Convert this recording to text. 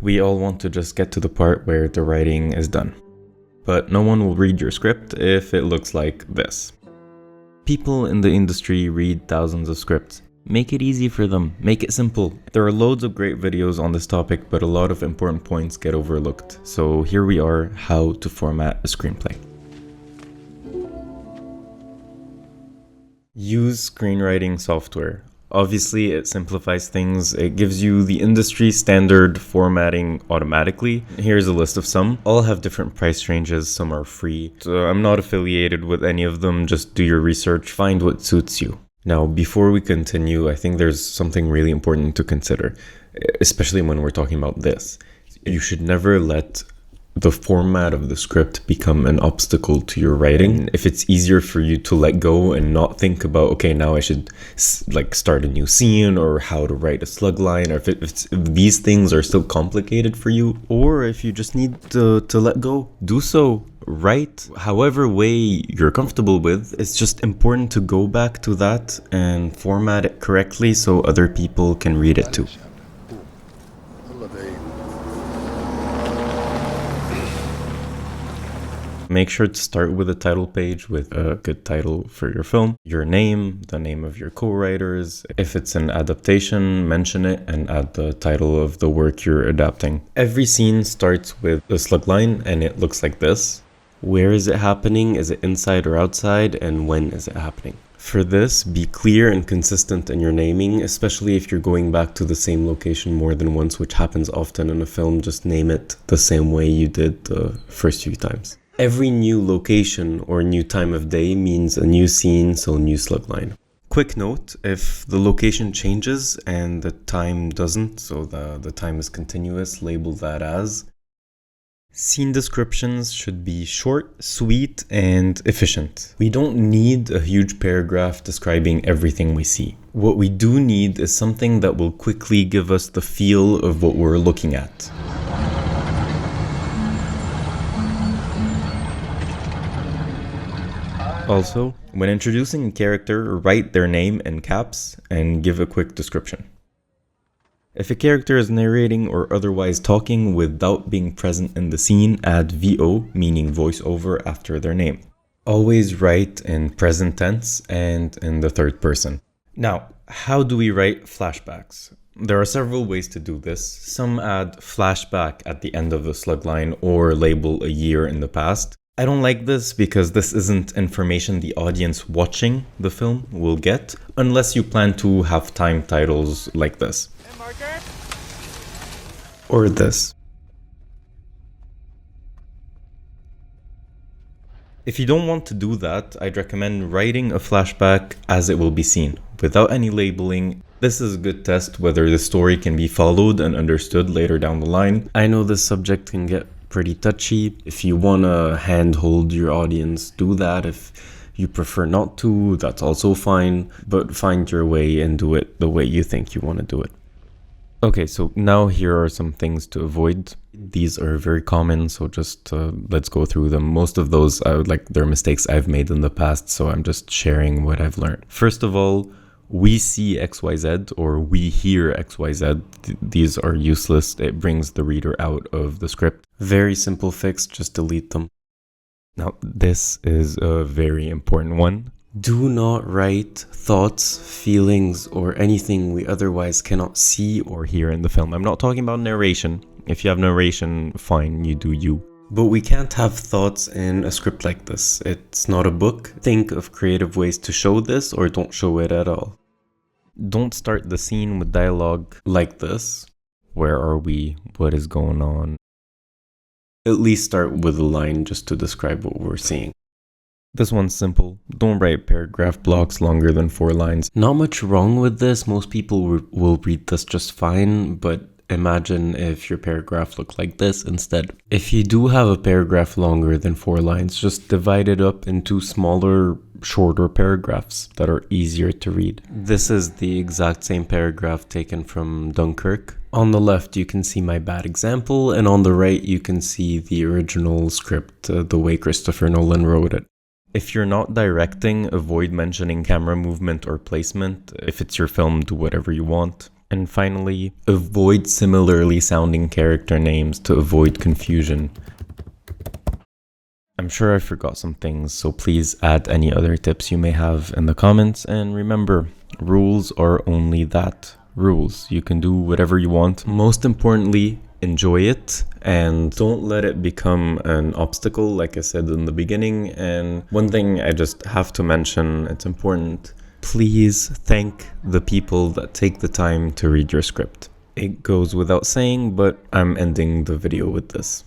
We all want to just get to the part where the writing is done. But no one will read your script if it looks like this. People in the industry read thousands of scripts. Make it easy for them. Make it simple. There are loads of great videos on this topic, but a lot of important points get overlooked. So here we are, how to format a screenplay. Use screenwriting software. Obviously, it simplifies things. It gives you the industry standard formatting automatically. Here's a list of some. All have different price ranges. Some are free. So I'm not affiliated with any of them. Just do your research. Find what suits you. Now, before we continue, I think there's something really important to consider, especially when we're talking about this. You should never let the format of the script become an obstacle to your writing. If it's easier for you to let go and not think about, okay, now I should start a new scene or how to write a slug line, or if these things are still complicated for you, or if you just need to let go, do so. Write however way you're comfortable with. It's just important to go back to that and format it correctly so other people can read it too. Make sure to start with a title page with a good title for your film. Your name, the name of your co-writers. If it's an adaptation, mention it and add the title of the work you're adapting. Every scene starts with a slug line and it looks like this. Where is it happening? Is it inside or outside? And when is it happening? For this, be clear and consistent in your naming, especially if you're going back to the same location more than once, which happens often in a film. Just name it the same way you did the first few times. Every new location or new time of day means a new scene, so new slug line. Quick note, if the location changes and the time doesn't, so the time is continuous, label that as. Scene descriptions should be short, sweet, and efficient. We don't need a huge paragraph describing everything we see. What we do need is something that will quickly give us the feel of what we're looking at. Also, when introducing a character, write their name in caps and give a quick description. If a character is narrating or otherwise talking without being present in the scene, add VO, meaning voiceover, after their name. Always write in present tense and in the third person. Now, how do we write flashbacks? There are several ways to do this. Some add flashback at the end of the slug line or label a year in the past. I don't like this because this isn't information the audience watching the film will get, unless you plan to have time titles like this. Or this. If you don't want to do that, I'd recommend writing a flashback as it will be seen, without any labeling. This is a good test whether the story can be followed and understood later down the line. I know this subject can get pretty touchy. If you want to handhold your audience, do that. If you prefer not to, that's also fine, but find your way and do it the way you think you want to do it. Okay, so now here are some things to avoid. These are very common, so just let's go through them. Most of those, they're mistakes I've made in the past, so I'm just sharing what I've learned. First of all, we see XYZ or we hear XYZ. These are useless. It brings the reader out of the script. Very simple fix, just delete them. Now, this is a very important one. Do not write thoughts, feelings, or anything we otherwise cannot see or hear in the film. I'm not talking about narration. If you have narration, fine, you do you. But we can't have thoughts in a script like this. It's not a book. Think of creative ways to show this or don't show it at all. Don't start the scene with dialogue like this. Where are we? What is going on? At least start with a line just to describe what we're seeing. This one's simple. Don't write paragraph blocks longer than 4 lines. Not much wrong with this. Most people will read this just fine, but imagine if your paragraph looked like this instead. If you do have a paragraph longer than 4 lines, just divide it up into smaller, shorter paragraphs that are easier to read. This is the exact same paragraph taken from Dunkirk. On the left, you can see my bad example, and on the right, you can see the original script, the way Christopher Nolan wrote it. If you're not directing, avoid mentioning camera movement or placement. If it's your film, do whatever you want. And finally, avoid similarly sounding character names to avoid confusion. I'm sure I forgot some things, so please add any other tips you may have in the comments. And remember, rules are only that, rules. You can do whatever you want. Most importantly, enjoy it and don't let it become an obstacle, like I said in the beginning. And one thing I just have to mention, it's important, please thank the people that take the time to read your script. It goes without saying, but I'm ending the video with this.